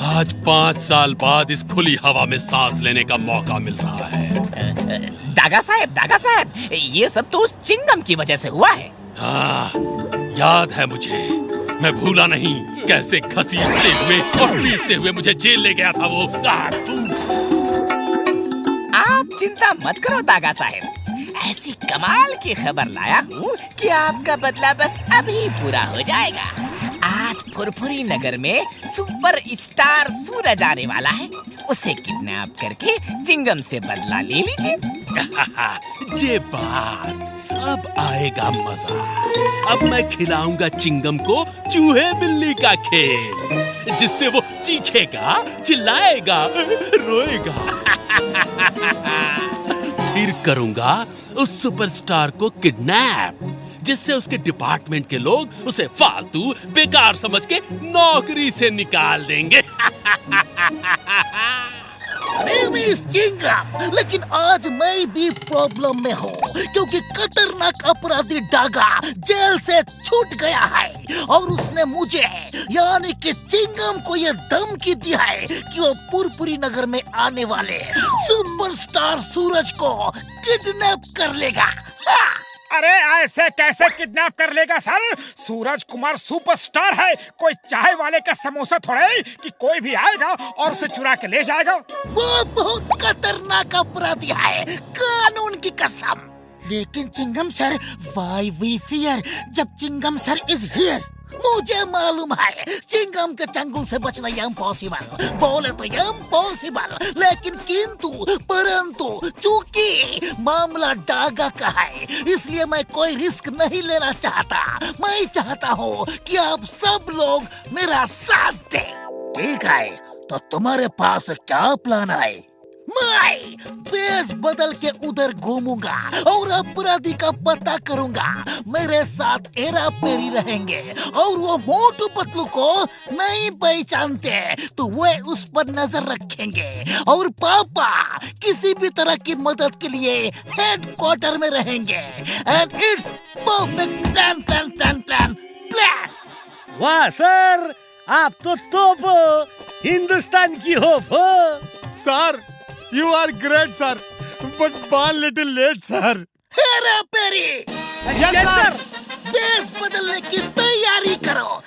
आज 5 साल बाद इस खुली हवा में सांस लेने का मौका मिल रहा है। दागा साहब, ये सब तो उस चिंगम की वजह से हुआ है। हाँ, याद है मुझे। मैं भूला नहीं कैसे घसीटते हुए और पीटते हुए मुझे जेल ले गया था वो। आप चिंता मत करो दागा साहब, ऐसी कमाल की खबर लाया हूँ कि आपका बदला बस अभी पूरा हो जाएगा। आज फुरफुरी नगर में सुपर स्टार सूरज आने वाला है। उसे किडनैप करके चिंगम से बदला ले लीजिए। ये बात, अब आएगा मजा। अब मैं खिलाऊंगा चिंगम को चूहे बिल्ली का खेल, जिससे वो चीखेगा, चिल्लाएगा, रोएगा। फिर करूंगा उस सुपरस्टार को किडनैप, जिससे उसके डिपार्टमेंट के लोग उसे फालतू बेकार समझ के नौकरी से निकाल देंगे। अरे मिस चिंगम, लेकिन आज मैं भी प्रॉब्लम में हूँ, क्योंकि खतरनाक अपराधी डागा जेल से छूट गया है और उसने मुझे यानी कि चिंगम को ये धमकी दी है कि वो पुरपुरी नगर में आने वाले सुपरस्टार सूरज को किडनैप कर लेगा। अरे ऐसे कैसे किडनैप कर लेगा सर? सूरज कुमार सुपरस्टार है, कोई चाय वाले का समोसा थोड़ा है कि कोई भी आएगा और उसे चुरा के ले जाएगा। वो बहुत खतरनाक अपराधी है, कानून की कसम। लेकिन Chingum sir, why we fear जब चिंगम सर इज हियर? मुझे मालूम है चिंगम के चंगुल से बचना इम्पॉसिबल, बोले तो इम्पॉसिबल, लेकिन किंतु परंतु चूंकि मामला डागा का है, इसलिए मैं कोई रिस्क नहीं लेना चाहता। मैं चाहता हूँ कि आप सब लोग मेरा साथ दें। ठीक है, तो तुम्हारे पास क्या प्लान है? मैं बेस बदल के उधर घूमूंगा और अपराधी का पता करूंगा। मेरे साथ हेरा फेरी रहेंगे और वो मोटू पतलू को नहीं पहचानते तो वे उस पर नजर रखेंगे, और पापा किसी भी तरह की मदद के लिए हेडक्वार्टर में रहेंगे। And it's perfect plan. वाह सर, आप तो तोप हो, हिंदुस्तान की होप हो। Sir, you are great sir, but one little late sir. Hera Pheri. Yes sir. Base बदलने की तैयारी करो।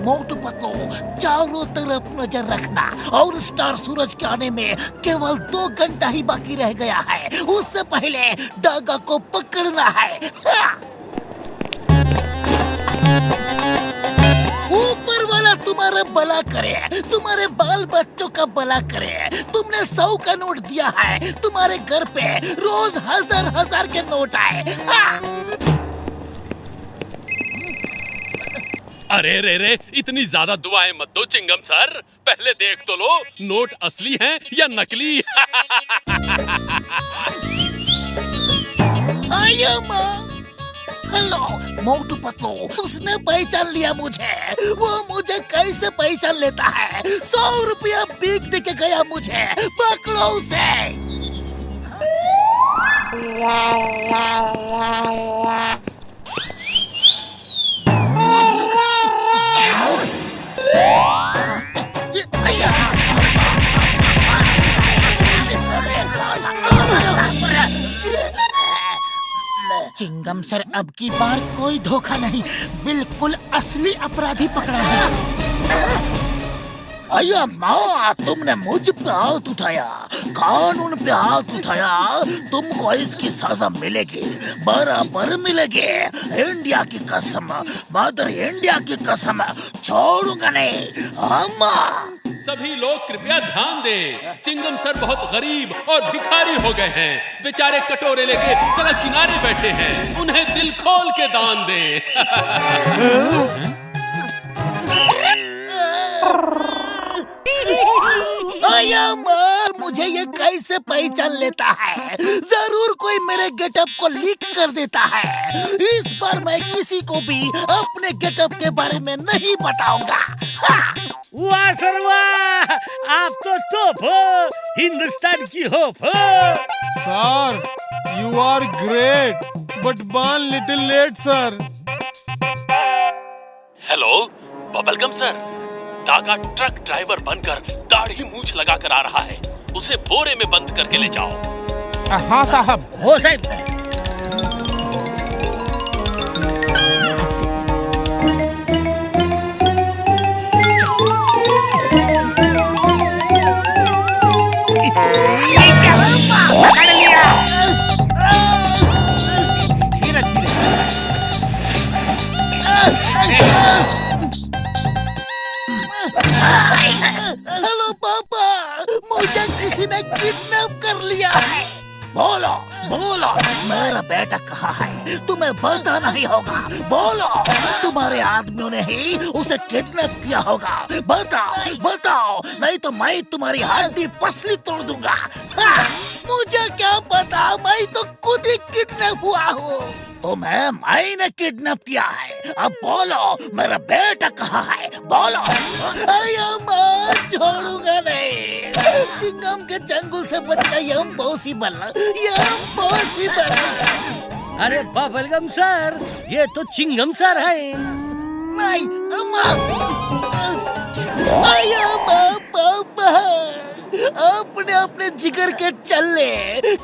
मोटू पतलू, चारों तरफ नजर रखना, और स्टार सूरज के आने में केवल 2 घंटा ही बाकी रह गया है। उससे पहले डागा को पकड़ना है। ऊपर वाला तुम्हारा भला करे, तुम्हारे बाल बच्चों का भला करे। तुमने 100 का नोट दिया है, तुम्हारे घर पे रोज हजार के नोट आए। अरे रे, इतनी ज्यादा दुआएं मत दो चिंगम सर, पहले देख तो लो नोट असली हैं या नकली। आया माँ। हेलो मोटू पतलू, उसने पहचान लिया मुझे। वो मुझे कैसे पहचान लेता है? 100 रुपया भीख दे के गया मुझे, पकड़ो उसे। चिंगम सर, अब की बार कोई धोखा नहीं, बिल्कुल असली अपराधी पकड़ा है। अया माँ, तुमने मुझ पे हाथ उठाया, कानून पे हाथ उठाया, तुमको इसकी सजा मिलेगी, बराबर मिलेगी। इंडिया की कसम, मदर इंडिया की कसम, छोड़ूंगा नहीं। अम्मा, सभी लोग कृपया ध्यान दें, चिंगम सर बहुत गरीब और भिखारी हो गए हैं। बेचारे कटोरे लेके सड़क किनारे बैठे हैं, उन्हें दिल खोल के दान दें। आया मार, मुझे ये कैसे पहचान लेता है? जरूर कोई मेरे गेटअप को लीक कर देता है। इस बार मैं किसी को भी अपने गेटअप के बारे में नहीं बताऊंगा। आप तो टॉप हो, हिंदुस्तान की होप हो। Sir, you are great, but बान little late sir. Hello bubblegum sir, दागा ट्रक ड्राइवर बनकर दाढ़ी मूंछ लगाकर आ रहा है, उसे बोरे में बंद करके ले जाओ। हाँ साहब। हो साहब। पकड़ लिया। धीरे धीरे। हेलो पापा, मुझे किसी ने किडनैप कर लिया है। बोलो बोलो, मेरा बेटा कहाँ है? तुम्हें पता नहीं होगा। बोलो, तुम्हारे आदमियों ने ही उसे किडनैप किया होगा। बताओ बताओ, नहीं तो मैं तुम्हारी हड्डी पसली तोड़ दूंगा। हाँ, मुझे क्या पता, मैं तो खुद ही किडनैप हुआ हूँ। तुम्हें मैंने किडनैप किया है। अब बोलो, मेरा बेटा कहाँ है? बोलो। मैं छोड़ूंगा नहीं। चिंगम के चंगुल से बचना इम्पॉसिबल, इम्पॉसिबल। अरे बबलगम सर, ये तो चिंगम सर है। नहीं, पापा, अपने अपने जिगर के चल्ले,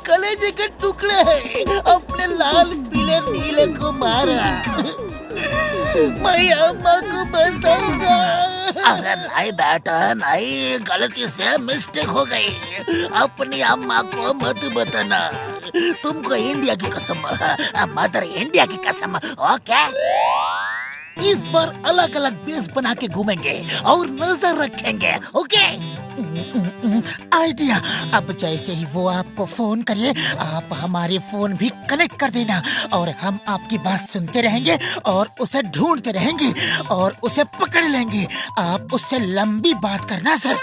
कलेजे के टुकड़े हैं, अपने लाल पीले नीले को मारा। मैं अम्मा को बताऊंगा। अरे नहीं बेटा नहीं, गलती से मिस्टेक हो गई। अपनी अम्मा को मत बताना। तुमको इंडिया की कसम, मदर इंडिया की कसम। ओके, इस बार अलग अलग बेस बना के घूमेंगे और नजर रखेंगे। Okay, idea. अब जैसे ही वो आपको फोन करे, आप हमारे फोन भी कनेक्ट कर देना और हम आपकी बात सुनते रहेंगे और उसे ढूंढते रहेंगे और उसे पकड़ लेंगे। आप उससे लंबी बात करना सर।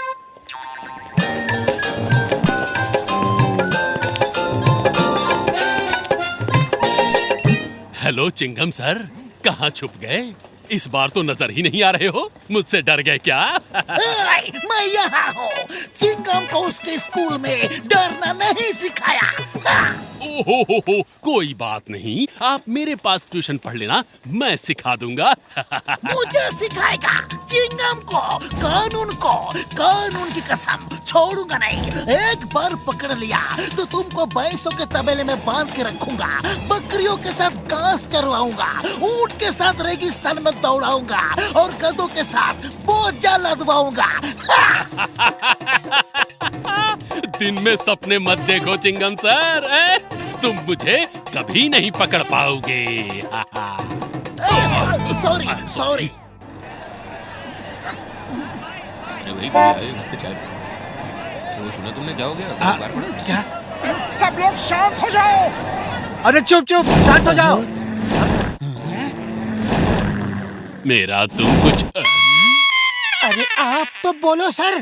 हेलो चिंगम सर, कहाँ छुप गए? इस बार तो नजर ही नहीं आ रहे हो। मुझसे डर गए क्या? मैं यहाँ हूँ। चिंगम को उसके स्कूल में डरना नहीं सिखाया। ओहो, कोई बात नहीं, आप मेरे पास ट्यूशन पढ़ लेना, मैं सिखा दूंगा। मुझे सिखाएगा? चिंगम को, कानून की कसम छोड़ूंगा नहीं। एक बार पकड़ लिया तो तुमको भैंसों के तबेले में बांध के रखूंगा, बकरियों के साथ घास चरवाऊंगा, ऊंट के साथ रेगिस्तान में दौड़ाऊंगा और गधों के साथ बोझा लदवाऊंगा। दिन में सपने मत देखो चिंगम सर, तुम मुझे कभी नहीं पकड़ पाओगे। सॉरी। वो सुना तुमने? क्या हो गया? क्या? सब लोग शांत हो जाओ। अरे चुप चुप, शांत हो जाओ। मेरा तुम कुछ अरे आप तो बोलो सर।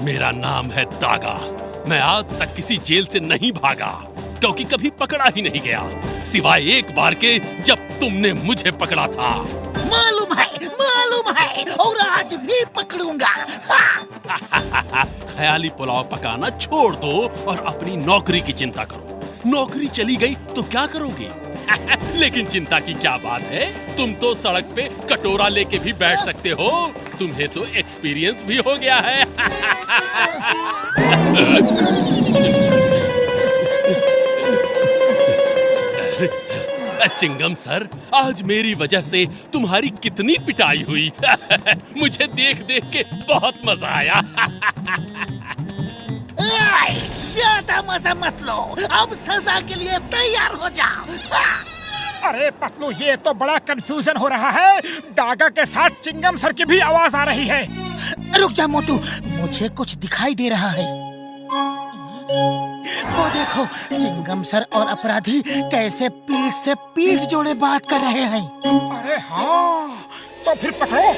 मेरा नाम है दागा। मैं आज तक किसी जेल से नहीं भागा, क्योंकि कभी पकड़ा ही नहीं गया, सिवाय एक बार के जब तुमने मुझे पकड़ा था। मालूम है और आज भी पकड़ूंगा। ख्याली पुलाव पकाना छोड़ दो और अपनी नौकरी की चिंता करो। नौकरी चली गई तो क्या करोगे? लेकिन चिंता की क्या बात है, तुम तो सड़क पे कटोरा लेके भी बैठ सकते हो। तुम्हें तो एक्सपीरियंस भी हो गया है। चिंगम सर, आज मेरी वजह से तुम्हारी कितनी पिटाई हुई। मुझे देख देख के बहुत मजा आया। ज्यादा मजा मत लो, अब सजा के लिए तैयार हो जाओ। अरे पतलू, ये तो बड़ा कंफ्यूजन हो रहा है। डागा के साथ चिंगम सर की भी आवाज आ रही है। रुक जा मोटू, मुझे कुछ दिखाई दे रहा है। वो देखो, चिंगम सर और अपराधी कैसे पीठ से पीठ जोड़े बात कर रहे हैं। अरे हाँ, तो फिर पकड़ो।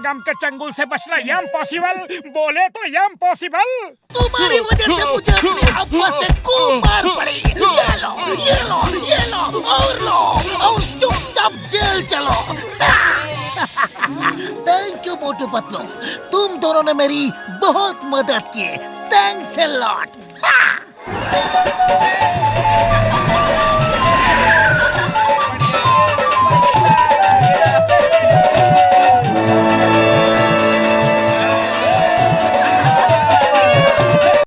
चिंगम के चंगुल से बचना यम पॉसिबल, बोले तो यम पॉसिबल। तुम्हारी वजह से मुझे अपने अब्बा से खूब मार पड़ी। ये लो, ये लो, ये लो और लो और चुपचाप जेल चलो। थैंक यू मोटू पतलू, तुम दोनों ने मेरी बहुत मदद की। Thanks a lot.